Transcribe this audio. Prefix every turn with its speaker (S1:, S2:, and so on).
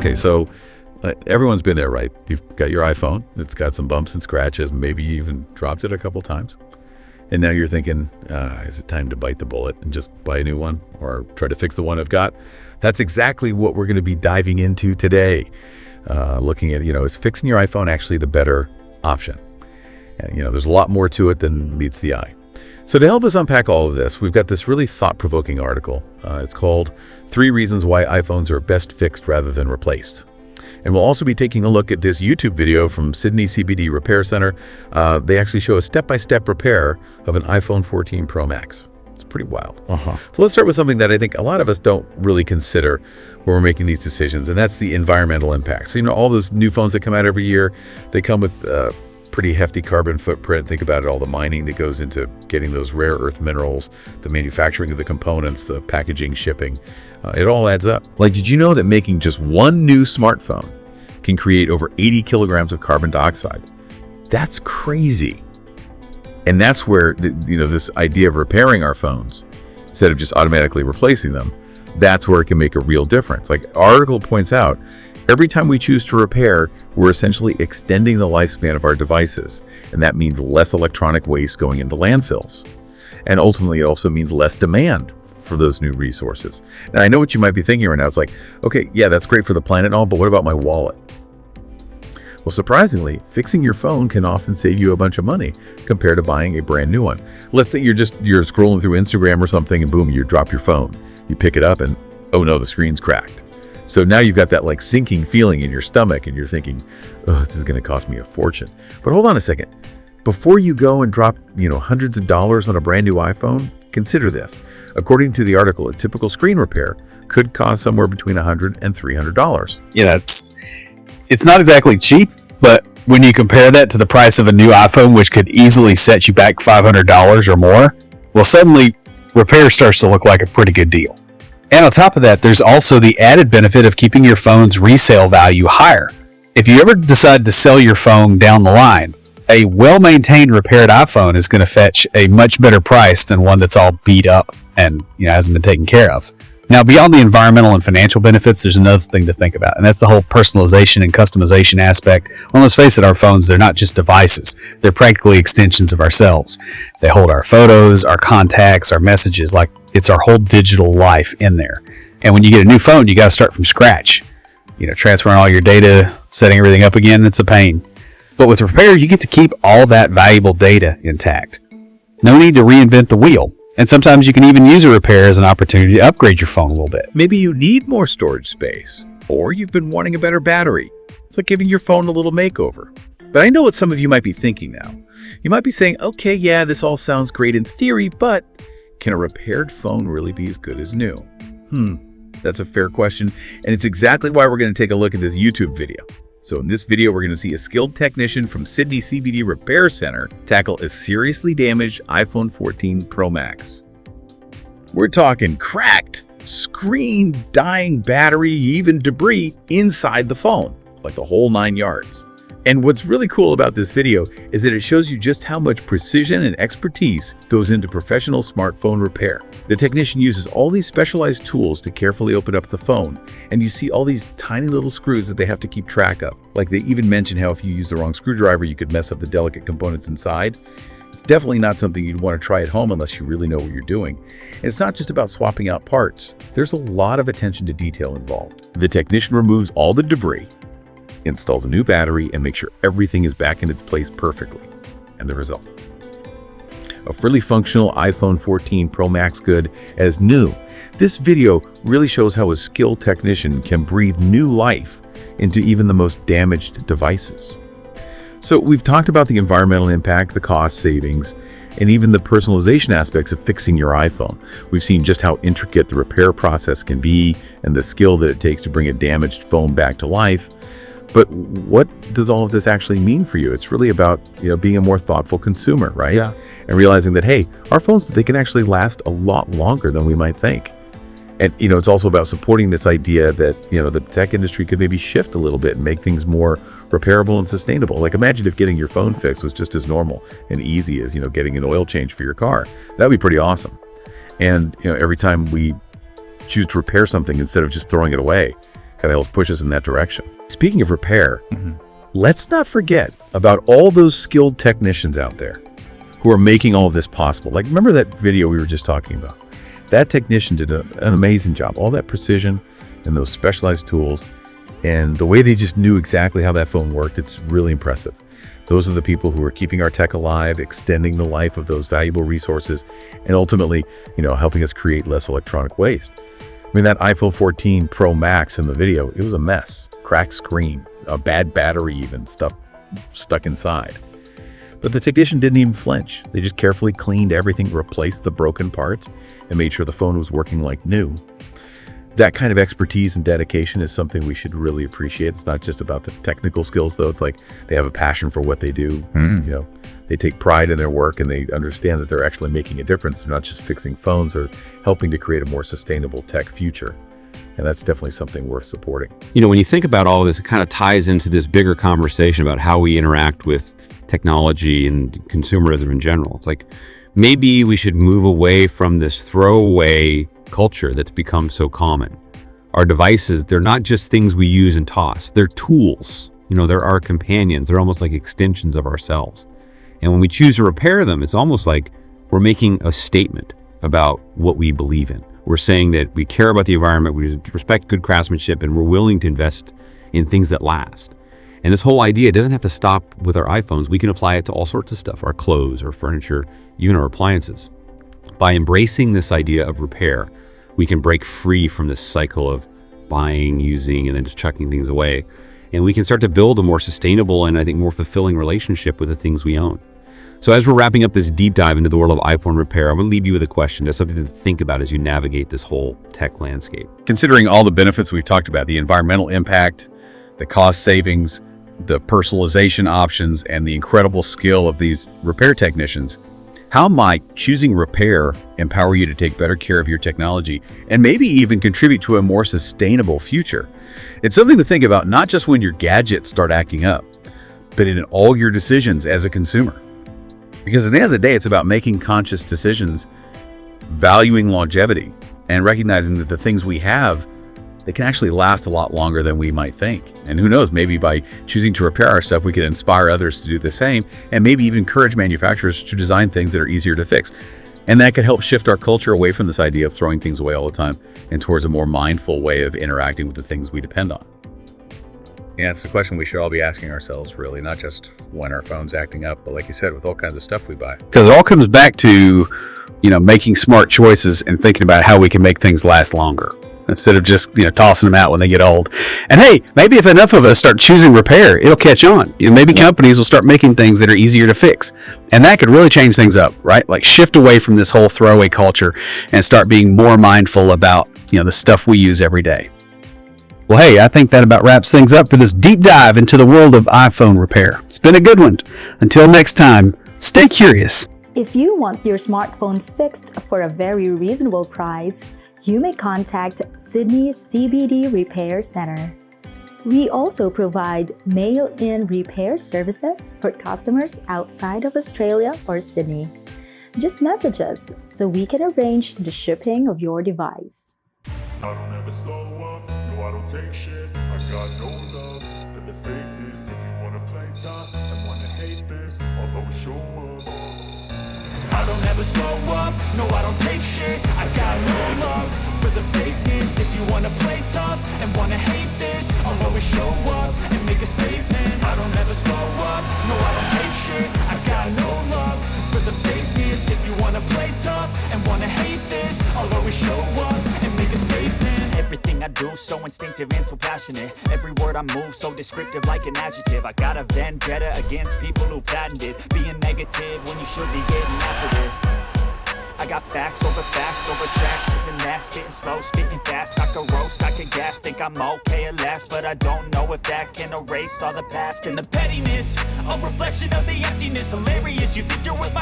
S1: Okay, so everyone's been there, right? You've got your iPhone. It's got some bumps and scratches. Maybe you even dropped it a couple times. And now you're thinking, is it time to bite the bullet and just buy a new one or try to fix the one I've got? That's exactly what we're going to be diving into today. Looking at, is fixing your iPhone actually the better option? And, there's a lot more to it than meets the eye. So to help us unpack all of this, we've got this really thought-provoking article. It's called 3 Reasons Why iPhones Are Best Fixed Rather Than Replaced. And we'll also be taking a look at this YouTube video from Sydney CBD Repair Centre. They actually show a step-by-step repair of an iPhone 14 Pro Max. It's pretty wild. So let's start with something that I think a lot of us don't really consider when we're making these decisions, and that's the environmental impact. So, all those new phones that come out every year, they come with pretty hefty carbon footprint. Think about it, all the mining that goes into getting those rare earth minerals, the manufacturing of the components, the packaging, shipping. It all adds up. Like, did you know that making just one new smartphone can create over 80 kilograms of carbon dioxide? That's crazy. And that's where, this idea of repairing our phones, instead of just automatically replacing them, that's where it can make a real difference. Like our article points out, every time we choose to repair, we're essentially extending the lifespan of our devices. And that means less electronic waste going into landfills. And ultimately, it also means less demand for those new resources. Now, I know what you might be thinking right now. It's like, okay, yeah, that's great for the planet and all, but what about my wallet? Well, surprisingly, fixing your phone can often save you a bunch of money compared to buying a brand new one. Let's say you're scrolling through Instagram or something and boom, you drop your phone. You pick it up and, oh no, the screen's cracked. So now you've got that like sinking feeling in your stomach and you're thinking, oh, this is going to cost me a fortune. But hold on a second. Before you go and drop, hundreds of dollars on a brand new iPhone, consider this. According to the article, a typical screen repair could cost somewhere between $100 and $300.
S2: Yeah, it's not exactly cheap, but when you compare that to the price of a new iPhone, which could easily set you back $500 or more, well, suddenly repair starts to look like a pretty good deal. And on top of that, there's also the added benefit of keeping your phone's resale value higher. If you ever decide to sell your phone down the line, a well-maintained repaired iPhone is going to fetch a much better price than one that's all beat up and hasn't been taken care of. Now, beyond the environmental and financial benefits, there's another thing to think about, and that's the whole personalization and customization aspect. Well, let's face it, our phones, they're not just devices. They're practically extensions of ourselves. They hold our photos, our contacts, our messages, like it's our whole digital life in there. And when you get a new phone, you got to start from scratch. Transferring all your data, setting everything up again, it's a pain. But with repair, you get to keep all that valuable data intact. No need to reinvent the wheel. And sometimes you can even use a repair as an opportunity to upgrade your phone a little bit.
S1: Maybe you need more storage space, or you've been wanting a better battery. It's like giving your phone a little makeover. But I know what some of you might be thinking now. You might be saying, okay, yeah, this all sounds great in theory, but can a repaired phone really be as good as new? That's a fair question, and it's exactly why we're going to take a look at this YouTube video. So in this video, we're going to see a skilled technician from Sydney CBD Repair Centre tackle a seriously damaged iPhone 14 Pro Max. We're talking cracked, screen, dying battery, even debris inside the phone, like the whole 9 yards. And what's really cool about this video is that it shows you just how much precision and expertise goes into professional smartphone repair. The technician uses all these specialized tools to carefully open up the phone, and you see all these tiny little screws that they have to keep track of. Like they even mention how if you use the wrong screwdriver, you could mess up the delicate components inside. It's definitely not something you'd want to try at home unless you really know what you're doing. And it's not just about swapping out parts. There's a lot of attention to detail involved. The technician removes all the debris, installs a new battery, and makes sure everything is back in its place perfectly. And the result: a fully functional iPhone 14 Pro Max good as new. This video really shows how a skilled technician can breathe new life into even the most damaged devices. So we've talked about the environmental impact, the cost savings, and even the personalization aspects of fixing your iPhone. We've seen just how intricate the repair process can be and the skill that it takes to bring a damaged phone back to life. But what does all of this actually mean for you? It's really about, being a more thoughtful consumer, right?
S3: Yeah.
S1: And realizing that, hey, our phones, they can actually last a lot longer than we might think. And, it's also about supporting this idea that, the tech industry could maybe shift a little bit and make things more repairable and sustainable. Like imagine if getting your phone fixed was just as normal and easy as, getting an oil change for your car. That'd be pretty awesome. And, every time we choose to repair something instead of just throwing it away, kind of helps push us in that direction. Speaking of repair, let's not forget about all those skilled technicians out there who are making all of this possible. Like, remember that video we were just talking about? That technician did an amazing job. All that precision and those specialized tools and the way they just knew exactly how that phone worked, it's really impressive. Those are the people who are keeping our tech alive, extending the life of those valuable resources, and ultimately, helping us create less electronic waste. I mean, that iPhone 14 Pro Max in the video, it was a mess. Cracked screen, a bad battery even, stuff stuck inside. But the technician didn't even flinch. They just carefully cleaned everything, replaced the broken parts, and made sure the phone was working like new. That kind of expertise and dedication is something we should really appreciate. It's not just about the technical skills, though. It's like they have a passion for what they do. They take pride in their work, and they understand that they're actually making a difference. They're not just fixing phones or helping to create a more sustainable tech future. And that's definitely something worth supporting.
S3: When you think about all of this, it kind of ties into this bigger conversation about how we interact with technology and consumerism in general. It's like, maybe we should move away from this throwaway culture that's become so common. Our devices, they're not just things we use and toss. They're tools. They're our companions. They're almost like extensions of ourselves. And when we choose to repair them, it's almost like we're making a statement about what we believe in. We're saying that we care about the environment, we respect good craftsmanship, and we're willing to invest in things that last. And this whole idea doesn't have to stop with our iPhones. We can apply it to all sorts of stuff, our clothes, our furniture, even our appliances. By embracing this idea of repair, we can break free from this cycle of buying, using, and then just chucking things away. And we can start to build a more sustainable and I think more fulfilling relationship with the things we own. So as we're wrapping up this deep dive into the world of iPhone repair, I'm going to leave you with a question. That's something to think about as you navigate this whole tech landscape.
S2: Considering all the benefits we've talked about, the environmental impact, the cost savings, the personalization options, and the incredible skill of these repair technicians, how might choosing repair empower you to take better care of your technology and maybe even contribute to a more sustainable future? It's something to think about, not just when your gadgets start acting up, but in all your decisions as a consumer. Because at the end of the day, it's about making conscious decisions, valuing longevity, and recognizing that the things we have, they can actually last a lot longer than we might think. And who knows, maybe by choosing to repair our stuff, we can inspire others to do the same, and maybe even encourage manufacturers to design things that are easier to fix. And that could help shift our culture away from this idea of throwing things away all the time and towards a more mindful way of interacting with the things we depend on. Yeah, it's a question we should all be asking ourselves, really, not just when our phone's acting up, but like you said, with all kinds of stuff we buy. Because it all comes back to, making smart choices and thinking about how we can make things last longer, instead of just, tossing them out when they get old. And hey, maybe if enough of us start choosing repair, it'll catch on. Maybe companies will start making things that are easier to fix. And that could really change things up, right? Like shift away from this whole throwaway culture and start being more mindful about, the stuff we use every day. Well, hey, I think that about wraps things up for this deep dive into the world of iPhone repair. It's been a good one. Until next time, stay curious.
S4: If you want your smartphone fixed for a very reasonable price, you may contact Sydney CBD Repair Centre. We also provide mail-in repair services for customers outside of Australia or Sydney. Just message us so we can arrange the shipping of your device.
S5: I don't ever slow up, no I don't take shit. I got no love for the fakeness. If you wanna play tough and wanna hate this, I'll always show up. I don't ever slow up, no I don't take shit. I got no love for the fakeness. If you wanna play tough and wanna hate this, I'll always show up and make a statement. I don't ever slow up, no I don't take shit. I got no love for the fakeness. If you wanna play tough and wanna hate this, I'll always show up and make a statement. Everything I do so instinctive and so passionate. Every word I move so descriptive like an adjective. I got a vendetta against people who patented being negative when you should be getting after it. I got facts over tracks. Isn't that spitting slow, spitting fast? I could roast, I could gas, think I'm okay at last, but I don't know if that can erase all the past and the pettiness. A reflection of the emptiness, hilarious. You think you're with my